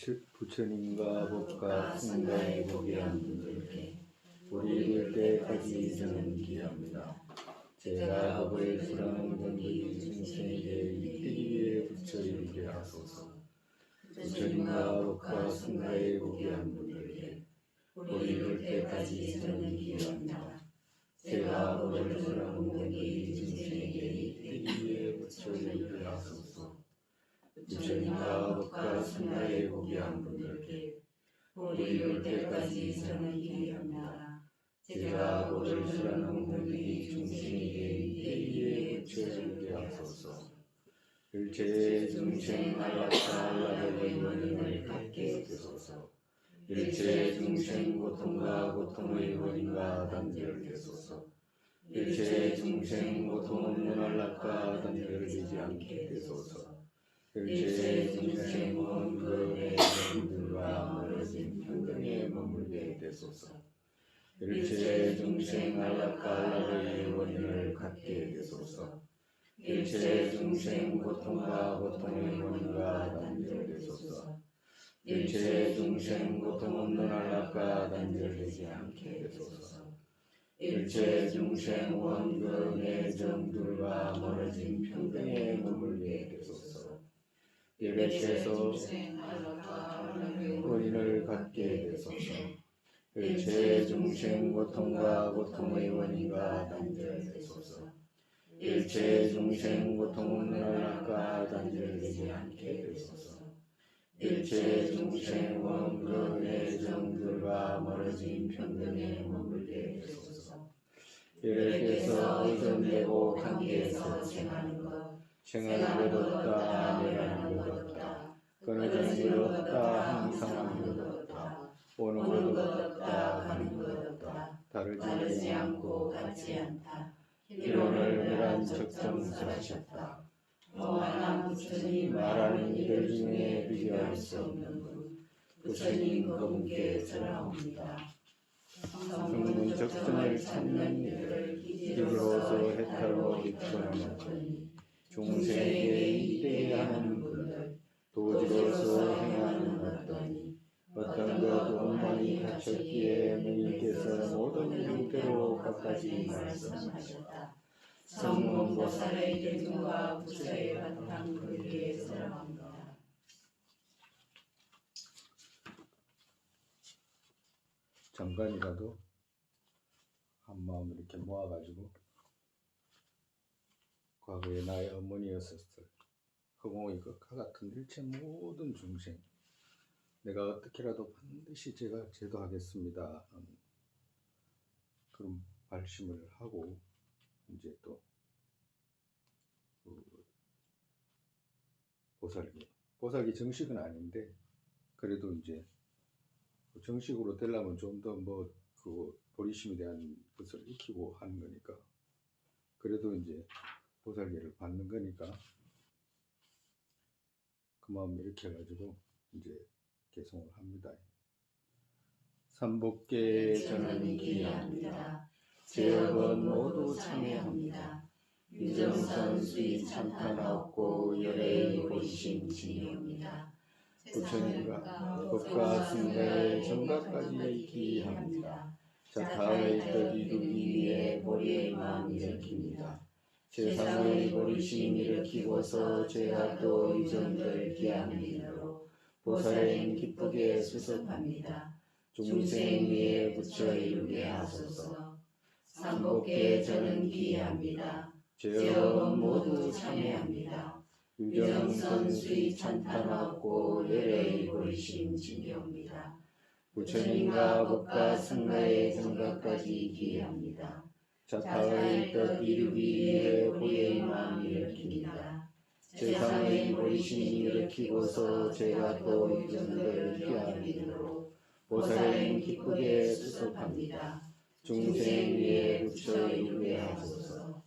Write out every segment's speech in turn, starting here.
부처님과 법과 승가에 보게한 분들께 우리 이룰 때까지 저는 기합니다. 제가 법을 수라는 건기 중생에게 이르기 위해 부처 이르게 하소서. 부처님과 법과 승가에 보게한 분들께 우리 이룰 때까지 저는 기합니다. 제가 법을 수라는 건기 중생에게 이르기 위해 부처 이르게 하소서. 부처님과 법과 승가에 보게한 분들께 우리 이룰 때까지 저는 기합니다. 제가 법을 수라는 건기 중생에게 이르기 위해 부처 이르게 하소서. 일체 중생 안락사 안락의 원인을 갖게 되소서. 일체 중생 고통과 고통의 원인과 단절되소서. 일체 중생 고통 없는 안락과 단절되지 않게 되소서. 일체 중생 원근의 영들과 멀어진 평등에 머물게 되소서. 일체 중생 안락과 안락의 원인을 갖게 되소서. 일체 중생 고통과 고통의 원인과 단절되소서. 일체 중생 고통 없는 안락과 단절되지 않게 되소서. 일체 중생 원근의 정들과 멀어진 평등에 머물게 되소서. 예배께서 원인을 갖게 되소서. 일체 중생 고통과 고통의 원인과 단절되소서. 일체 중생 고통 없는 안락과 단절되지 않게 되소서. 일체 중생 원근의 정들과 멀어진 평등에 머물게 되소서. 예배께서 의존되고 관계에서 생하는 것, 생하는 것 없다, 내라는 것 없다, 끊어지는 것 없다, 항상 하는 것 없다, 오는 것 없다, 가는 것 없다, 다르지 않고 같지 않다. 이론을 멸한 적정설하셨다. 무한한 부처님 말하는 이들 중에 비교할 수 없는 분, 부처님 그분께 전하옵니다. 성문 적정을 찾는 이들을 기지로서 해탈로 이끌어놓더니 중생에게 이되게 하는 분들, 도지로서 행하는 것더니 어떤 것 원만히 갖췄기에 명인께서 모든 형태로 갖가지 말씀하셨다. 성문 보살의 대중과 부처의 바탕 그에게 전합니다. 잠깐이라도 한 마음을 이렇게 모아가지고 과거에 나의 어머니였었을 허공의 극하 같은 일체 모든 중생, 내가 어떻게라도 반드시 제가 제도하겠습니다. 그런 발심을 하고 이제 또 보살기 정식은 아닌데 그래도 이제 정식으로 되려면 좀 더 그 보리심에 대한 것을 익히고 하는 거니까, 그래도 이제 보살기를 받는 거니까 그 마음 이렇게 해가지고 이제 개송을 합니다. 삼복계 저는 기합니다. 제업은 모두 참여합니다. 유정선 수이 참판하옵고 열애의 보리심 진이옵니다. 부처님과 법과 승가의 정각까지 기합니다. 자타의 뜻 이루기 위해 보리의 마음 일으킵니다. 세상의 보리심 일으키고서 제가 또 유정들 기하는 일로 보살행 기쁘게 수습합니다. 중생 위에 부처 이루게 하소서. 삼복계 저는 기합니다. 제업은 모두 참여합니다. 유정선 수이 참판하옵고 열애의 보리심 진이옵니다. 부처님과 법과 승가의 정각까지 기합니다. 자타의 뜻 이루기 위해 보리의 마음 일으킵니다. 세상의 보리심 일으키고서 제가 또 유정들 기하는 일로 보살행 기쁘게 수습합니다. 중생 위에 부처 이루게 하소서.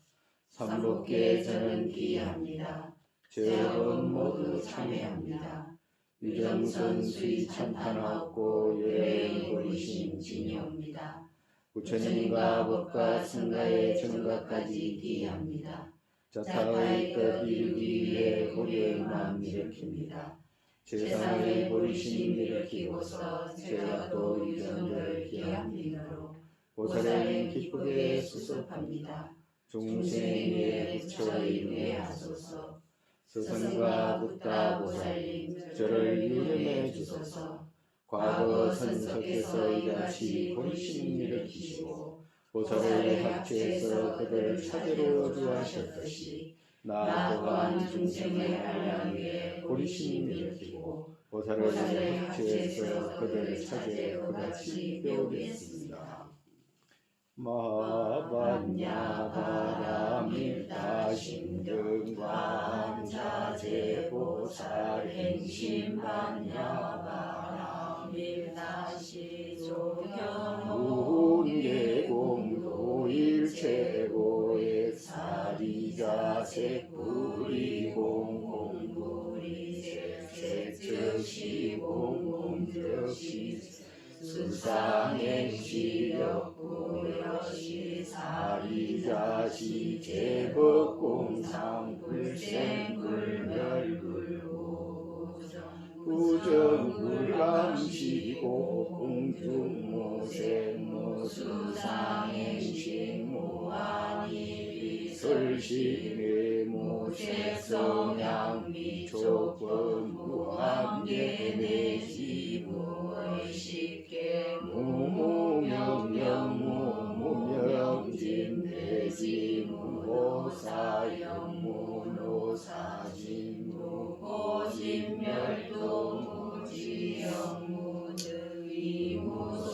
삼복계 저는 기합니다. 제업은 모두 참여합니다. 유정선 수이 참판하옵고 열애의 보리심 진이옵니다. 부처님과 법과 승가의 정각까지 기합니다. 자타의 뜻 이루기 위해 보리의 마음 일으킵니다. 세상의 보리심 일으키고서 죄가 또 유전자를 기한민으로 보살에는 기쁘게 수습합니다. 중생 위에 부처 이루게 하소서. 스승과 부타 보살님 저를 유념해 주소서. 과거 선석에서 이같이 보리심 일으키시고 보살을 합체해서 그들을 찾으러 주하셨듯이 나 또한 중생의 알람 위에 보리심 일으키고 보살을 합체해서 그들을 찾아 그같이 배우겠습니다. 마바냐바라밀다 신경관자재보살 행심바냐바라밀다시조견 운계공도일체고액 사리자색불이공공불이색색시공공적시 수상행시역구여시 사리자시 제법공상불생불멸불구정 부정불감시고 공중무생무수상행시무한이비설신의 무색성향미초법 무한계내지무의식계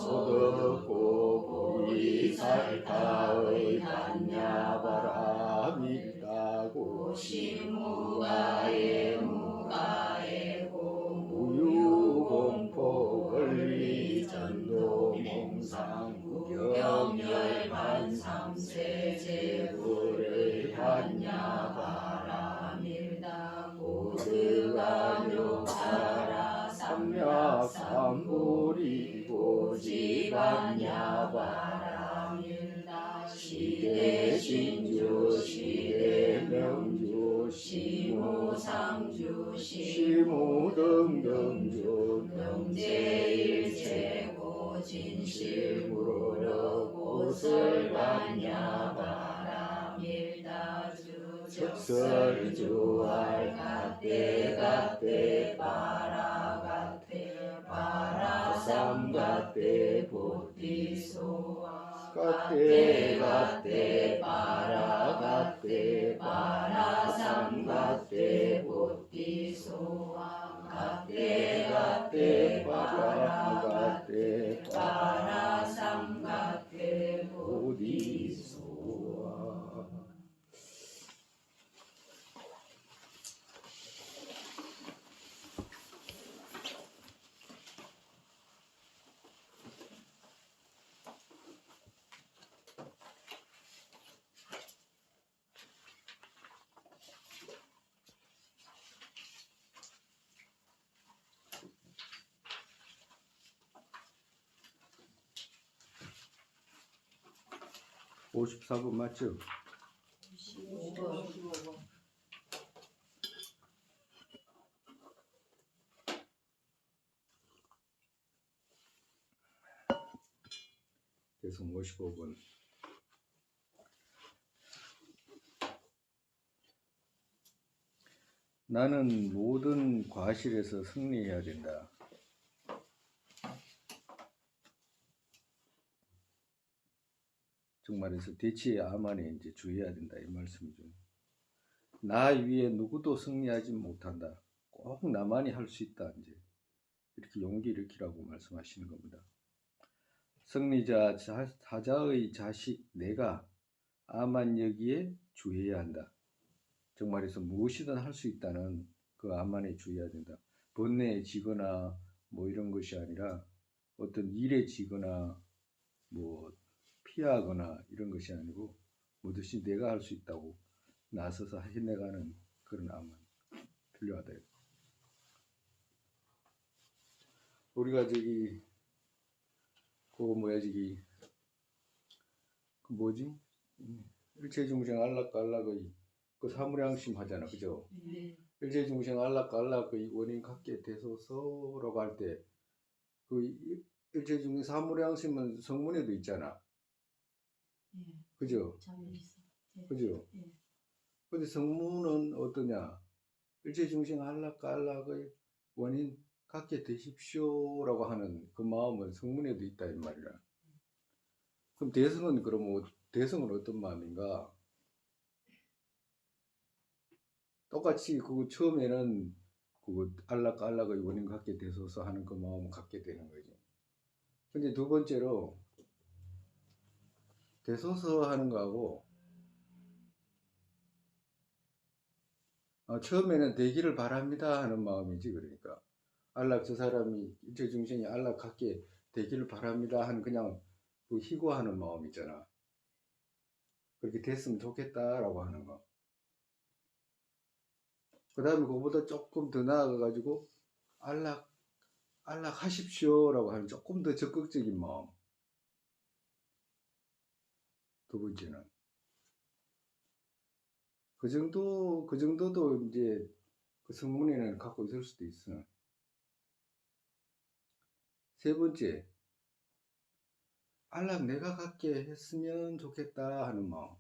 무무명령무무사진무고진멸도무지영무득이무소득고 보리살타의 반야바라밀다고 신무가에 무가에고 무유공포 권리전도몽상 구경열반삼세 제불의 반야바라밀다 고득아욕하라 삼약삼불이 고지반야바라밀다 시대신주 시대명주 시무상주 시무등등주 능제일체고 진실무로 고설반야바라밀다주 적설주알 갓대갓대 바라갓대 바라삼갓대 보띠소와 갓대갓대 바라갓대 바라삼갓대 보띠소와 갓대갓대 바라갓대 바라삼갓대 보띠소와. (54분) 맞죠? 55번. 계속 55분. 나는 모든 과실에서 승리해야 된다. 정말해서 대치의 아만에 이제 주의해야 된다 이 말씀이죠. 나 위에 누구도 승리하지 못한다. 꼭 나만이 할 수 있다. 이제 이렇게 용기 일으키라고 말씀하시는 겁니다. 승리자 사자의 자식 내가 아만 여기에 주의해야 한다. 정말해서 무엇이든 할 수 있다는 그 아만에 주의해야 된다. 번뇌에 지거나 뭐 이런 것이 아니라 어떤 일에 지거나 뭐 피하거나 이런 것이 아니고 뭐든지 내가 할 수 있다고 나서서 해내가는 그런 아만 필요하다. 우리가 저기 그거 뭐야 저기 그 뭐지 일체중생 안락과 안락의 그 사무량심 하잖아, 그죠? 네. 일체중생 안락과 그 원인 갖게 되소서라고 할 때 그 일체중생 사무량심은 성문에도 있잖아. 예. 그죠? 자료 있어. 예. 그죠? 예. 근데 성문은 어떠냐? 일체중생 안락의 원인 갖게 되십시오라고 하는 그 마음은 성문에도 있다 이 말이야. 그럼 대성은 그러면 대성은 어떤 마음인가? 똑같이 그 처음에는 그 안락의 원인 갖게 되소서 하는 그 마음을 갖게 되는 거지. 근데 두 번째로 되소서 하는 거하고 처음에는 되기를 바랍니다 하는 마음이지. 그러니까 안락 저 사람이 일체중생이 안락 갖게 되기를 바랍니다 하는 그냥 그 희고하는 마음 있잖아. 그렇게 됐으면 좋겠다라고 하는 거. 그 다음에 그거보다 조금 더 나아가가지고 안락하십시오라고 하는 조금 더 적극적인 마음. 두 번째는 그 정도도 이제 그 성문에는 갖고 있을 수도 있어. 세 번째, 안락 내가 갖게 했으면 좋겠다 하는 마음.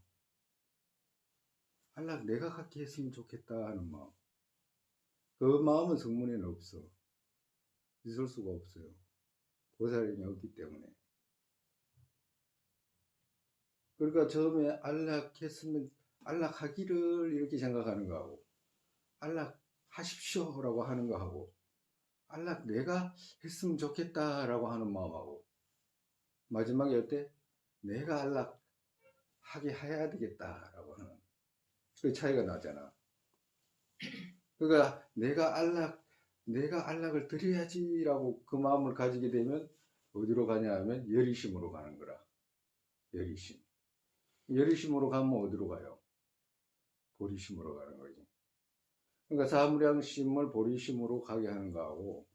안락 내가 갖게 했으면 좋겠다 하는 마음. 그 마음은 성문에는 없어. 있을 수가 없어요. 보살이 없기 때문에. 그러니까 처음에 안락했으면 안락하기를 이렇게 생각하는 거하고 안락하십시오라고 하는 거하고 안락 내가 했으면 좋겠다라고 하는 마음하고 마지막에 어때? 내가 안락하게 해야 되겠다라고 하는 그 차이가 나잖아. 그러니까 내가 안락을 드려야지라고 그 마음을 가지게 되면 어디로 가냐 하면 열의심으로 가는 거라. 열의심. 열의심으로 가면 어디로 가요? 보리심으로 가는 거지. 그러니까 사무량심을 보리심으로 가게 하는 거하고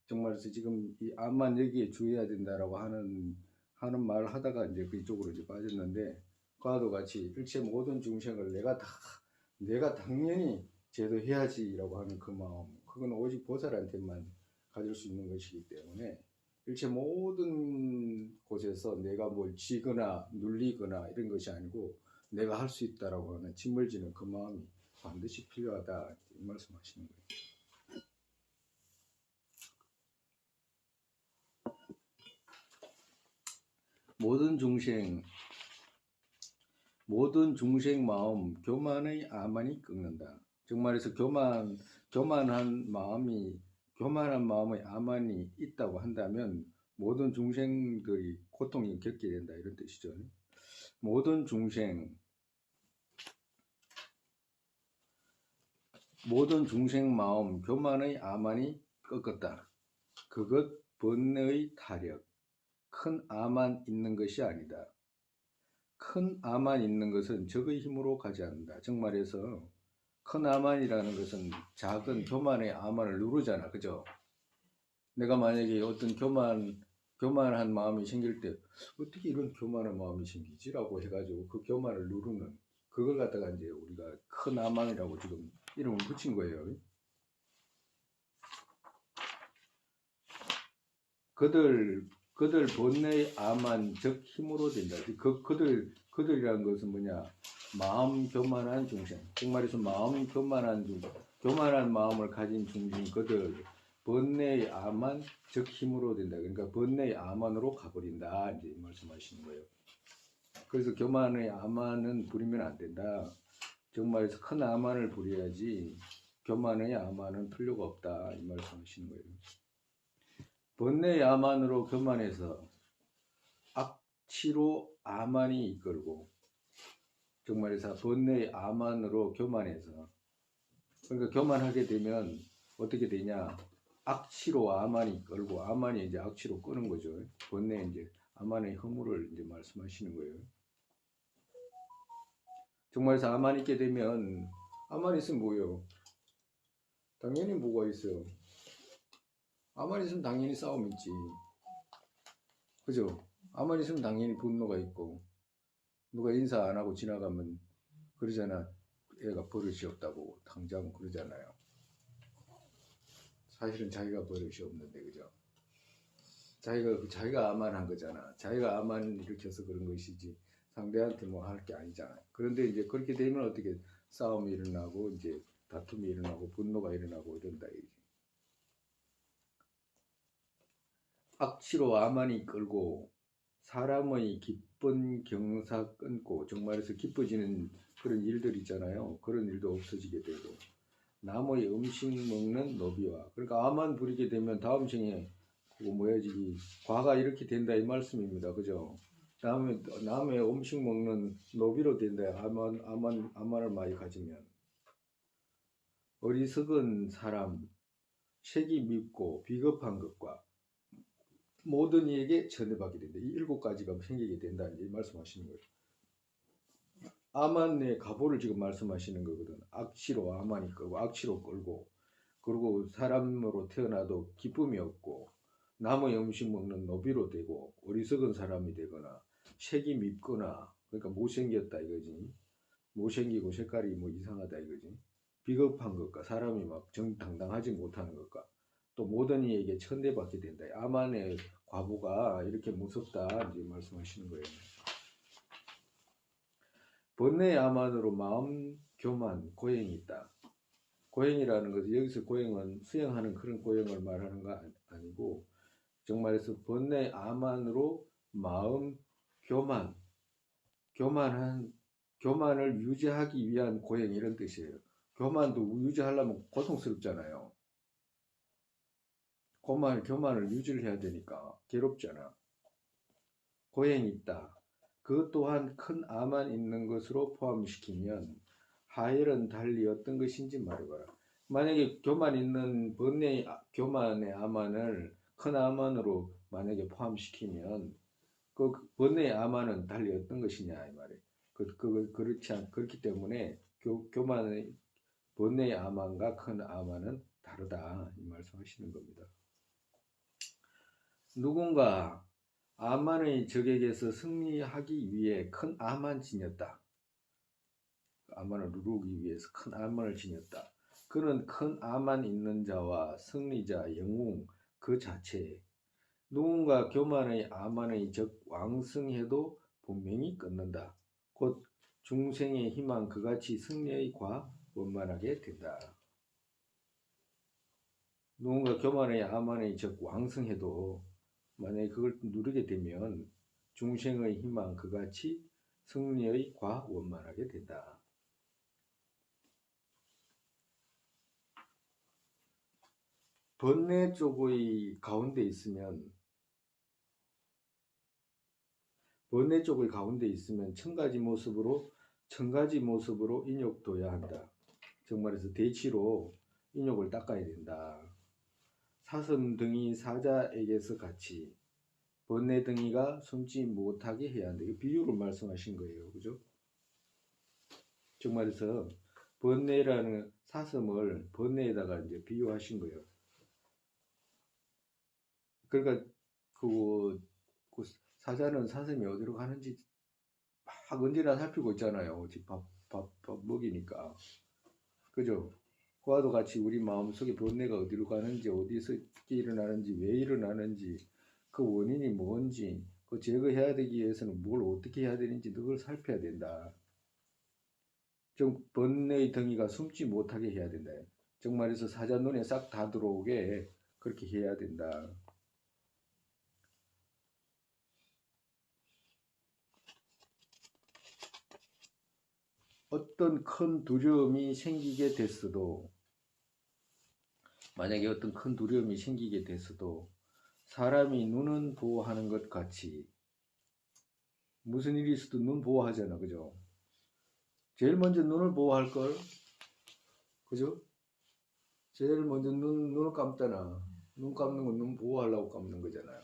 정말 지금 이 암만 여기에 주의해야 된다라고 하는 말을 하다가 이제 그쪽으로 이제 빠졌는데 그와도 같이 일체 모든 중생을 내가 당연히 제도해야지라고 하는 그 마음, 그건 오직 보살한테만 가질 수 있는 것이기 때문에 일체 모든 곳에서 내가 뭘 지거나 눌리거나 이런 것이 아니고 내가 할 수 있다라고 하는 짓물지는 그 마음이 반드시 필요하다 이 말씀하시는 거예요. 모든 중생 마음 교만의 아만이 꺾는다. 정말해서 교만한 마음의 아만이 있다고 한다면 모든 중생들이 고통을 겪게 된다 이런 뜻이죠. 모든 중생 마음 교만의 아만이 꺾었다. 그것 번뇌의 타력. 큰 아만 있는 것이 아니다. 큰 아만 있는 것은 적의 힘으로 가지 않는다. 정말해서 큰 아만이라는 것은 작은 교만의 아만을 누르잖아. 그죠? 내가 만약에 어떤 교만한 마음이 생길 때 어떻게 이런 교만한 마음이 생기지라고 해가지고 그 교만을 누르는 그걸 갖다가 이제 우리가 큰 아만이라고 지금 이름을 붙인 거예요. 그들 본래의 아만 즉 힘으로 된다. 그들이라는 것은 뭐냐? 마음 교만한 중생. 정말해서 마음 교만한 마음을 가진 중생 그들 번뇌의 아만 즉 힘으로 된다. 그러니까 번뇌의 아만으로 가버린다. 이제 말씀하시는 거예요. 그래서 교만의 아만은 부리면 안 된다. 정말해서 큰 아만을 부려야지 교만의 아만은 필요가 없다. 이 말씀하시는 거예요. 번뇌의 아만으로 교만해서 악취로 아만이 이끌고 정말해서 번뇌의 아만으로 교만해서 그러니까 교만하게 되면 어떻게 되냐? 악취로 아만이 이끌고 아만이 이제 악취로 끄는 거죠. 번뇌 이제 아만의 허물을 이제 말씀하시는 거예요. 정말해서 아만 있게 되면 아만 있으면 뭐예요? 당연히 뭐가 있어요? 아만 있으면 당연히 싸움 있지. 그죠? 아만 있으면 당연히 분노가 있고 누가 인사 안 하고 지나가면 그러잖아. 애가 버릇이 없다고 당장 그러잖아요. 사실은 자기가 버릇이 없는데, 그죠? 자기가 아만한 거잖아. 자기가 아만 일으켜서 그런 것이지 상대한테 뭐 할 게 아니잖아요. 그런데 이제 그렇게 되면 어떻게 싸움이 일어나고 이제 다툼이 일어나고 분노가 일어나고 이런다 이거지. 악취로 아만이 끌고 사람의 기쁜 경사 끊고, 정말해서 기뻐지는 그런 일들 있잖아요. 그런 일도 없어지게 되고, 남의 음식 먹는 노비와, 그러니까 아만 부리게 되면 다음 생에 그거 뭐야지 과가 이렇게 된다 이 말씀입니다. 그죠? 남의 음식 먹는 노비로 된다. 아만을 많이 가지면 어리석은 사람, 색이 밉고 비겁한 것과 모든 이에게 전해받게 된다. 이 7가지가 생기게 된다. 이제 말씀하시는 거예요. 아만의 가보를 지금 말씀하시는 거거든. 악취로 아만이 끌고, 악취로 끌고, 그리고 사람으로 태어나도 기쁨이 없고, 남의 음식 먹는 노비로 되고, 어리석은 사람이 되거나, 색이 밉거나, 그러니까 못생겼다 이거지. 못생기고 색깔이 뭐 이상하다 이거지. 비겁한 것과, 사람이 막 정당당하지 못하는 것과, 또 모든 이에게 천대받게 된다. 아만의 과보가 이렇게 무섭다 이제 말씀하시는 거예요. 번뇌의 아만으로 마음 교만 고행이 있다. 고행이라는 것은 여기서 고행은 수행하는 그런 고행을 말하는 거 아니고, 정말해서 번뇌의 아만으로 마음 교만을 유지하기 위한 고행 이런 뜻이에요. 교만도 유지하려면 고통스럽잖아요. 교만을 유지를 해야 되니까 괴롭잖아. 고행이 있다. 그 또한 큰 아만 있는 것으로 포함시키면 하열은 달리 어떤 것인지 말해봐라. 만약에 교만 있는 교만의 아만을 큰 아만으로 만약에 포함시키면 그 번뇌의 아만은 달리 어떤 것이냐 이 말이에요. 그렇기 때문에 번뇌의 아만과 큰 아만은 다르다 이 말씀하시는 겁니다. 누군가 아만의 적에게서 승리하기 위해 큰 아만 지녔다. 아만을 누르기 위해서 큰 아만을 지녔다. 그는 큰 아만 있는 자와 승리자, 영웅 그 자체에 누군가 교만의 아만의 적 왕승해도 분명히 끊는다. 곧 중생의 희망 그같이 승리의 과 원만하게 된다. 누군가 교만의 아만의 적 왕승해도 만약에 그걸 누르게 되면 중생의 희망 그같이 승리의 과 원만하게 된다. 번뇌 쪽의 가운데 있으면 천가지 모습으로 인욕둬야 한다. 정말해서 대치로 인욕을 닦아야 된다. 사슴 등이 사자에게서 같이 번뇌 등이가 숨지 못하게 해야 한다. 이 비유로 말씀하신 거예요. 그죠? 정말해서 번뇌라는 사슴을 번뇌에다가 이제 비유하신 거예요. 그러니까 그 사자는 사슴이 어디로 가는지 막 언제나 살피고 있잖아요. 밥 먹이니까. 그죠? 그와도 같이 우리 마음속에 번뇌가 어디로 가는지, 어디서 어떻게 일어나는지, 왜 일어나는지, 그 원인이 뭔지, 그 제거해야 되기 위해서는 뭘 어떻게 해야 되는지 그걸 살펴야 된다. 번뇌의 덩이가 숨지 못하게 해야 된다. 정말해서 사자 눈에 싹 다 들어오게 그렇게 해야 된다. 어떤 큰 두려움이 생기게 됐어도, 만약에 어떤 큰 두려움이 생기게 됐어도 사람이 눈은 보호하는 것 같이, 무슨 일이 있어도 눈 보호하잖아. 그죠? 제일 먼저 눈을 보호할 걸. 그죠? 제일 먼저 눈을 감잖아. 눈 감는 건 눈 보호하려고 감는 거잖아요.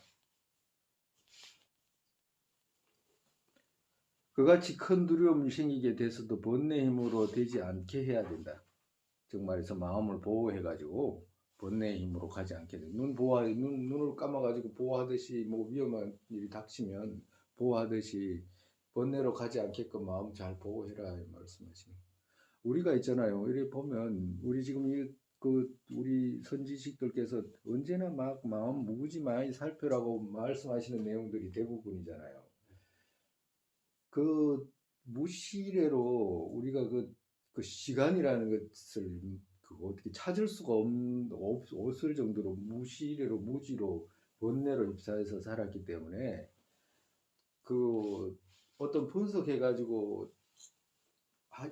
그같이 큰 두려움이 생기게 돼서도 번뇌 힘으로 되지 않게 해야 된다. 정말해서 마음을 보호해가지고 번뇌의 힘으로 가지 않게 된다. 눈을 감아가지고 보호하듯이, 뭐 위험한 일이 닥치면 보호하듯이 번뇌로 가지 않게끔 마음 잘 보호해라 이 말씀하시는. 우리가 있잖아요. 이렇게 보면 우리 지금 우리 선지식들께서 언제나 막 마음 무지 많이 살펴라고 말씀하시는 내용들이 대부분이잖아요. 그 무시례로 우리가 그 시간이라는 것을 어떻게 찾을 수가 없을 정도로 무시례로 무지로 번뇌로 입사해서 살았기 때문에 그 어떤 분석해가지고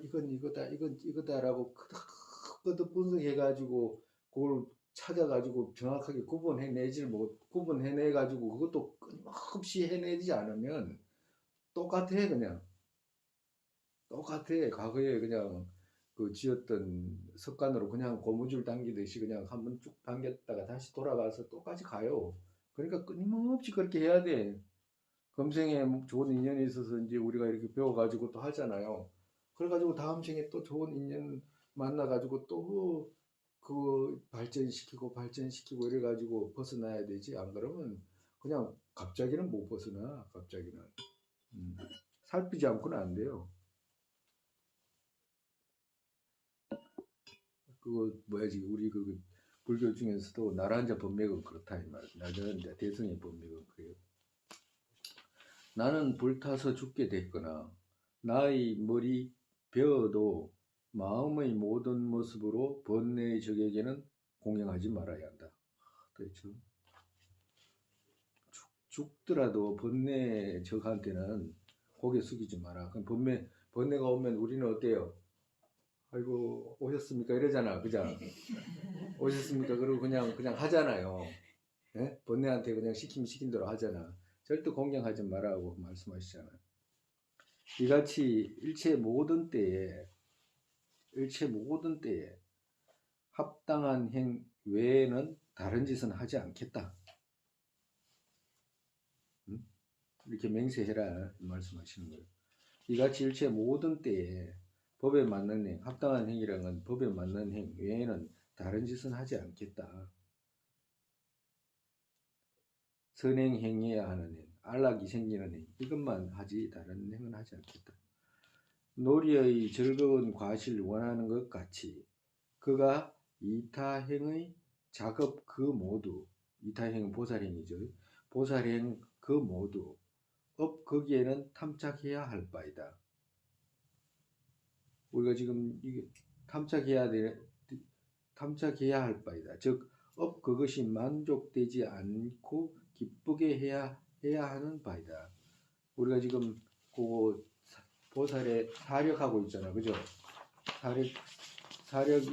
이건 이거다라고 크게 분석해가지고 그걸 찾아가지고 정확하게 구분해내가지고 그것도 끊임없이 해내지 않으면 똑같아. 그냥 똑같아. 과거에 그냥 그 지었던 습관으로 그냥 고무줄 당기듯이 그냥 한번 쭉 당겼다가 다시 돌아가서 똑같이 가요. 그러니까 끊임없이 그렇게 해야 돼. 금생에 좋은 인연이 있어서 이제 우리가 이렇게 배워가지고 또 하잖아요. 그래가지고 다음 생에 또 좋은 인연 만나가지고 또 그 발전시키고 이래가지고 벗어나야 되지. 안 그러면 그냥 갑자기는 못 벗어나. 갑자기는. 살피지 않고는 안 돼요. 그거 뭐야지 우리 그 불교 중에서도 나라한자 법맥은 그렇다 이 말. 나라한자 대승의 법맥은 그래요. 나는 불타서 죽게 됐거나 나의 머리 베어도 마음의 모든 모습으로 번뇌의 적에게는 공양하지 말아야 한다. 그렇죠. 죽더라도 번뇌의 적한테는 고개 숙이지 마라. 그럼 번뇌가 오면 우리는 어때요? 아이고 오셨습니까? 이러잖아. 그죠? 오셨습니까? 그러고 그냥 하잖아요. 예? 번뇌한테 그냥 시킨 대로 하잖아. 절대 공경하지 말라고 말씀하시잖아요. 이같이 일체 모든 때에 합당한 행 외에는 다른 짓은 하지 않겠다. 이렇게 맹세해라 말씀하시는 거예요. 이같이 일체 모든 때에 법에 맞는 행, 합당한 행이라는 건 법에 맞는 행 외에는 다른 짓은 하지 않겠다. 선행행해야 하는 행, 안락이 생기는 행, 이것만 하지 다른 행은 하지 않겠다. 놀이의 즐거운 과실 원하는 것 같이 그가 이타행의 작업 그 모두, 이타행은 보살행이죠. 보살행 그 모두 거기에는 탐착해야 할 바이다. 우리가 지금 이게 탐착해야 할 바이다. 즉 그것이 만족되지 않고 기쁘게 해야 하는 바이다. 우리가 지금 그거 보살에 사력하고 있잖아. 그죠? 사력이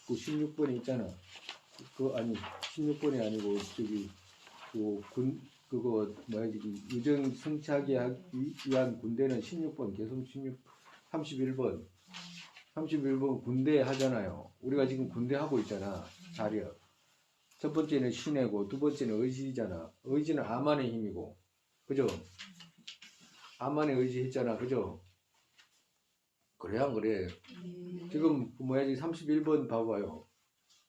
그 16번에 있잖아. 아니 16번이 아니고 저기 그거 뭐야지 유정 성취하기 위한 군대는 16번 계속 31번 군대 하잖아요. 우리가 지금 군대 하고 있잖아. 사력. 첫 번째는 신애고 두 번째는 의지잖아. 의지는 아만의 힘이고, 그죠? 아만의 의지 했잖아, 그죠? 그래 안 그래? 지금 뭐야지 31번 봐봐요.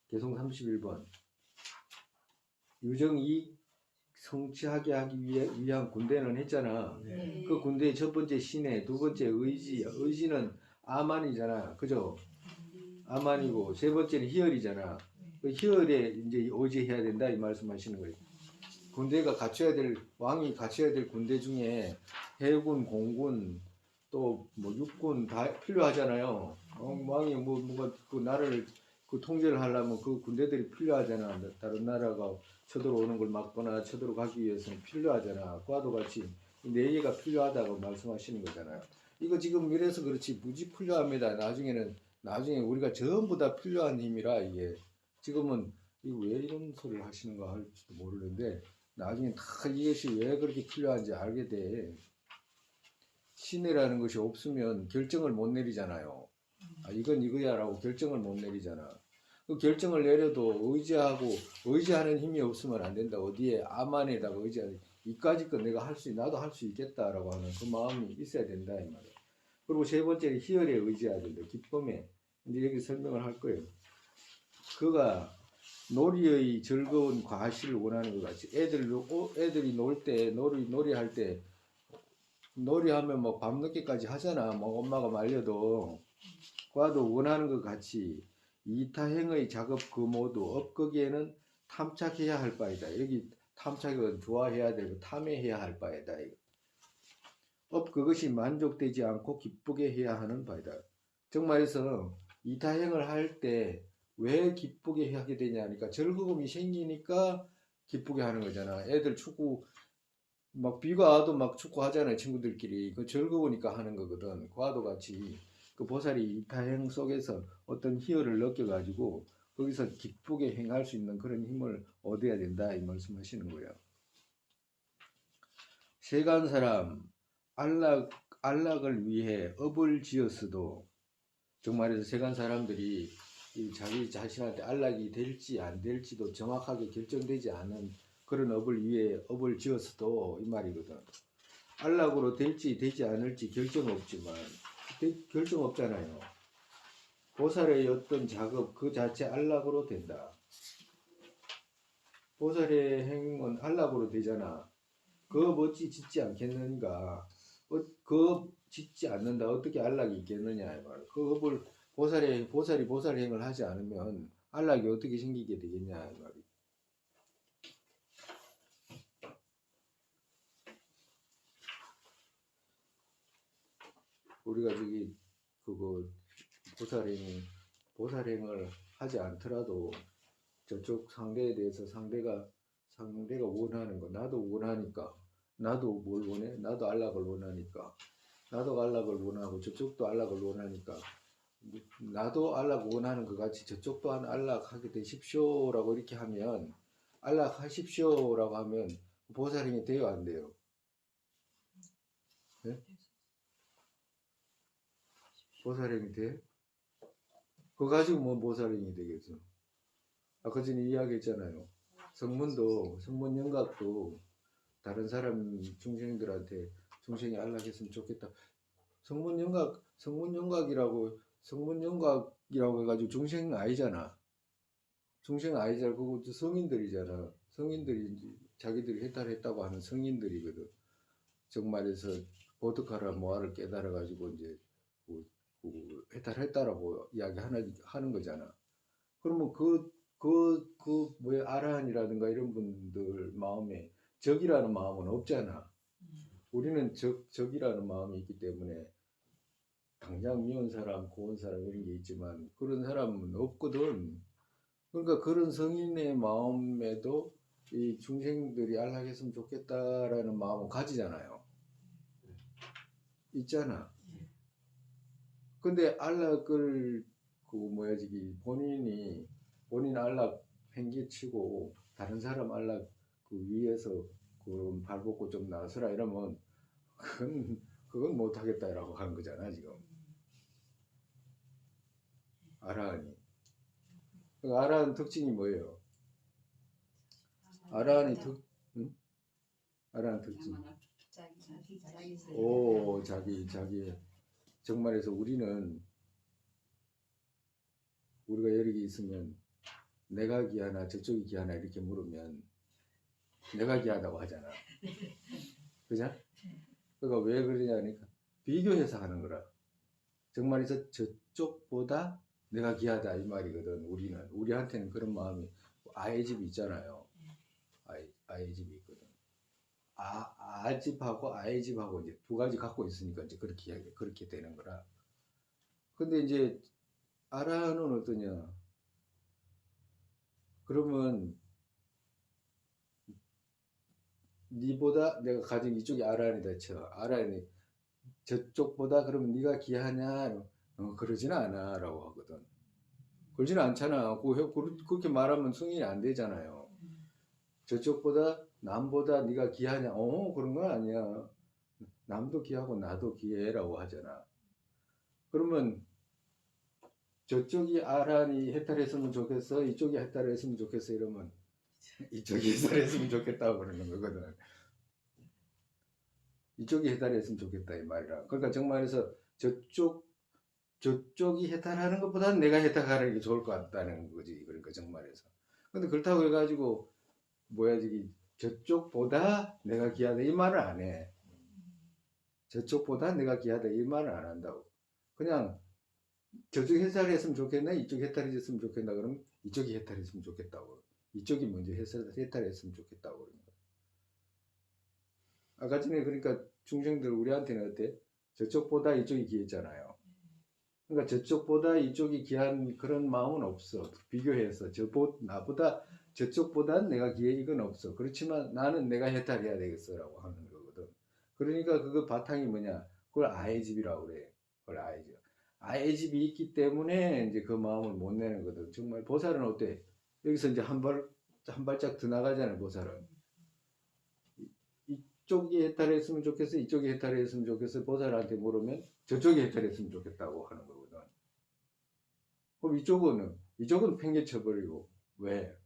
개성 31번. 유정이 성취하게 하기 위한 군대는 했잖아. 네. 그 군대의 첫 번째 신애, 두 번째 의지. 의지는 아만이잖아, 그죠? 아만이고 세 번째는 희열이잖아. 그 희열에 이제 의지해야 된다 이 말씀하시는 거예요. 군대가 왕이 갖춰야 될 군대 중에 해군, 공군, 또 뭐 육군 다 필요하잖아요. 왕이 뭐가 그 나라를 그 통제를 하려면 그 군대들이 필요하잖아. 다른 나라가 쳐들어오는 걸 막거나 쳐들어가기 위해서는 필요하잖아. 과도 같이 네 개가 필요하다고 말씀하시는 거잖아요. 이거 지금 이래서 그렇지 무지 필요합니다. 나중에 우리가 전부 다 필요한 힘이라 이게 지금은 이거 왜 이런 소리를 하시는가 할지도 모르는데 나중에 다 이것이 왜 그렇게 필요한지 알게 돼. 신뢰라는 것이 없으면 결정을 못 내리잖아요. 이건 이거야라고 결정을 못 내리잖아. 그 결정을 내려도 의지하는 힘이 없으면 안 된다. 어디에 아만에다가 의지하는 이까지 거 내가 나도 할 수 있겠다라고 하는 그 마음이 있어야 된다 이 말이야. 그리고 세 번째는 희열에 의지해야 된다. 기쁨에. 이제 여기 설명을 할 거예요. 그가 놀이의 즐거운 과실을 원하는 것 같이 애들이 놀이할 때 놀이하면 뭐 밤늦게까지 하잖아. 뭐 엄마가 말려도 과도 원하는 것 같이 이타행의 작업 그 모두 업거기에는 탐착해야 할 바이다. 여기 탐착은 좋아해야 되고 탐해야 할 바이다. 업 그것이 만족되지 않고 기쁘게 해야 하는 바이다. 정말해서 이타행을 할 때 왜 기쁘게 하게 되냐니까 즐거움이 생기니까 기쁘게 하는 거잖아. 애들 축구 막 비가 와도 막 축구 하잖아요. 친구들끼리. 그 즐거우니까 하는 거거든. 과도 같이 그 보살이 이타행 속에서 어떤 희열을 느껴가지고 거기서 기쁘게 행할 수 있는 그런 힘을 얻어야 된다 이 말씀하시는 거예요. 세간 사람 안락을 위해 업을 지었어도 정말해서 세간 사람들이 자기 자신한테 안락이 될지 안 될지도 정확하게 결정되지 않은 그런 업을 위해 업을 지었어도 이 말이거든. 안락으로 될지 되지 않을지 결정 없지만 결정 없잖아요. 보살의 어떤 작업 그 자체 안락으로 된다. 보살의 행은 안락으로 되잖아. 그 어찌 짓지 않겠는가? 그 짓지 않는다. 어떻게 안락이 있겠느냐 이 말. 그 업을 보살이 보살행을 하지 않으면 안락이 어떻게 생기게 되겠냐 이 말이. 우리가 저기 그거 보살행을 하지 않더라도 저쪽 상대에 대해서 상대가 원하는 거 나도 원하니까 나도 뭘 원해? 나도 안락을 원하니까 나도 안락을 원하고 저쪽도 안락을 원하니까 나도 안락 원하는 것 같이 저쪽도 안락하게 되십시오라고 이렇게 하면 안락하십시오라고 하면 보살행이 돼요 안 돼요? 네? 보살행이 돼? 그거 가지고 뭐 보살행이 되겠어? 아까 전에 이야기했잖아요. 성문 영각도 다른 사람 중생들한테 중생이 안락했으면 좋겠다. 성문 영각이라고 해가지고 중생 아니잖아. 중생 아니잖아. 그것도 성인들이잖아. 성인들이 자기들이 해탈했다고 하는 성인들이거든. 정말에서 보득하라 모아를 깨달아가지고 이제 해탈했다라고 하는 거잖아. 그러면 뭐야 아라한이라든가 이런 분들 마음에 적이라는 마음은 없잖아. 우리는 적이라는 마음이 있기 때문에 당장 미운 사람, 고운 사람 이런 게 있지만 그런 사람은 없거든. 그러니까 그런 성인의 마음에도 이 중생들이 안락했으면 좋겠다라는 마음을 가지잖아요. 있잖아. 근데 안락을 본인 안락 팽개치고 다른 사람 안락 그 위에서 그 발벗고 좀 나서라 이러면 그건 못하겠다라고 하는 거잖아 지금. 아라한이. 아라한 특징이 뭐예요? 아라한의 응? 아라한 특징. 자기. 정말해서 우리가 여기 있으면 내가 귀하나 저쪽이 귀하나 이렇게 물으면 내가 귀하다고 하잖아. 그죠? 그러니까 왜 그러냐니까 비교해서 하는 거라. 정말해서 저쪽보다 내가 귀하다 이 말이거든. 우리한테는 그런 마음이 아의 집이 있잖아요. 아의 집이 있거든. 아집하고 아의 집하고 이제 두 가지 갖고 있으니까 이제 그렇게 되는 거라. 근데 이제 아라는 어떠냐? 그러면 니보다 내가 가진 이쪽이 아라한이다 쳐. 아라한이 저쪽보다 그러면 네가 귀하냐? 그러진 않아라고 하거든. 그러진 않잖아. 그렇게 말하면 승인이 안 되잖아요. 저쪽보다 남보다 네가 귀하냐? 그런 건 아니야. 남도 귀하고 나도 귀해라고 하잖아. 그러면 저쪽이 아란이 해탈했으면 좋겠어, 이쪽이 해탈했으면 좋겠어 이러면 이쪽이 해탈했으면 좋겠다고 그러는 거거든. 이쪽이 해탈했으면 좋겠다 이 말이라. 그러니까 정말해서 저쪽이 해탈하는 것보다는 내가 해탈하는 게 좋을 것 같다는 거지. 그러니까 정말해서. 근데 그렇다고 해가지고 저쪽보다 내가 귀하다 이 말을 안 해. 저쪽보다 내가 귀하다 이 말을 안 한다고. 그냥 저쪽 해탈했으면 좋겠나 이쪽 해탈했으면 좋겠나 그러면 이쪽이 해탈했으면 좋겠다고 이쪽이 먼저 해탈했으면 좋겠다고 그러는 거예요. 아까 전에 그러니까 중생들 우리한테는 어때? 저쪽보다 이쪽이 귀했잖아요. 그러니까 저쪽보다 이쪽이 귀한 그런 마음은 없어. 비교해서 나보다 저쪽보다 내가 귀해 이건 없어. 그렇지만 나는 내가 해탈해야 되겠어라고 하는 거거든. 그러니까 그거 바탕이 뭐냐? 그걸 아의 집이라고 그래. 그걸 아의 집. 아의 집이 있기 때문에 이제 그 마음을 못 내는 거거든. 정말 보살은 어때? 여기서 이제 한 발짝 더 나가잖아요. 보살은. 이쪽이 해탈했으면 좋겠어. 이쪽이 해탈했으면 좋겠어. 보살한테 물으면 저쪽이 해탈했으면 좋겠다고 하는 거거든. 그럼 이쪽은 팽개쳐버리고 왜?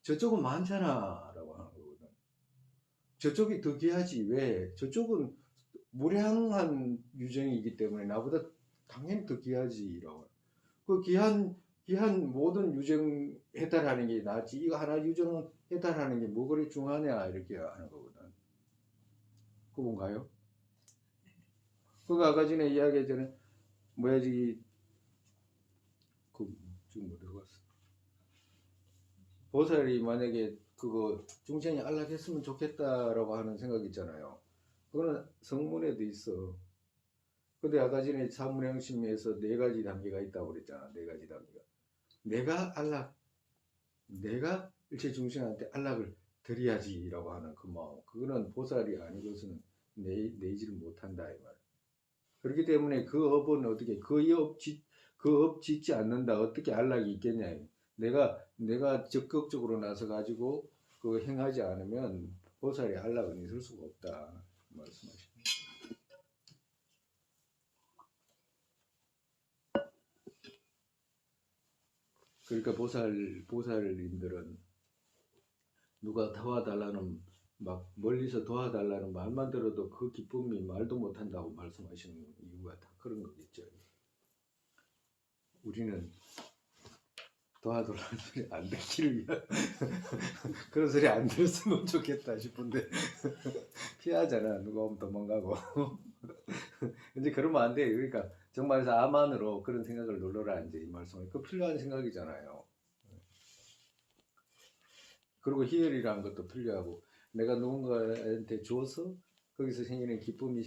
저쪽은 많잖아 라고 하는 거거든. 저쪽이 더 귀하지 왜? 저쪽은 무량한 유정이기 때문에 나보다 당연히 더 귀하지 라고. 그 귀한 모든 유정 해탈하는 게 낫지 이거 하나 유정 해탈하는 게 뭐 그리 중하냐 이렇게 하는 거거든. 그건가요? 그거 아까 전에 이야기했잖아요. 뭐야지 그 지금 뭐 들어갔어. 보살이 만약에 그거 중생이 안락했으면 좋겠다라고 하는 생각 있잖아요. 그거는 성문에도 있어. 근데 아까 전에 사문행심에서 4가지 단계가 있다고 그랬잖아. 4가지 단계가. 내가 일체 중생한테 안락을 드려야지라고 하는 그 마음. 그거는 보살이 아니고서는 내지를 못한다 이 말. 그렇기 때문에 그 업은 어떻게 그 업 짓지 않는다 어떻게 안락이 있겠냐. 내가 적극적으로 나서 가지고 그 행하지 않으면 보살의 안락은 있을 수가 없다 말씀하십니다. 그러니까 보살님들은 누가 도와달라는 막 멀리서 도와달라는 말만 들어도 그 기쁨이 말도 못한다고 말씀하시는 이유가 다 그런 거겠죠. 우리는 도와달라는 소리 안 듣기를 위한 그런 소리 안 들었으면 좋겠다 싶은데 피하잖아. 누가 오면 도망가고 이제 그러면 안 돼. 그러니까 정말서 암만으로 그런 생각을 눌러라 이제 이 말씀을 그 필요한 생각이잖아요. 그리고 희열이라는 것도 필요하고 내가 누군가한테 줘서 거기서 생기는 기쁨이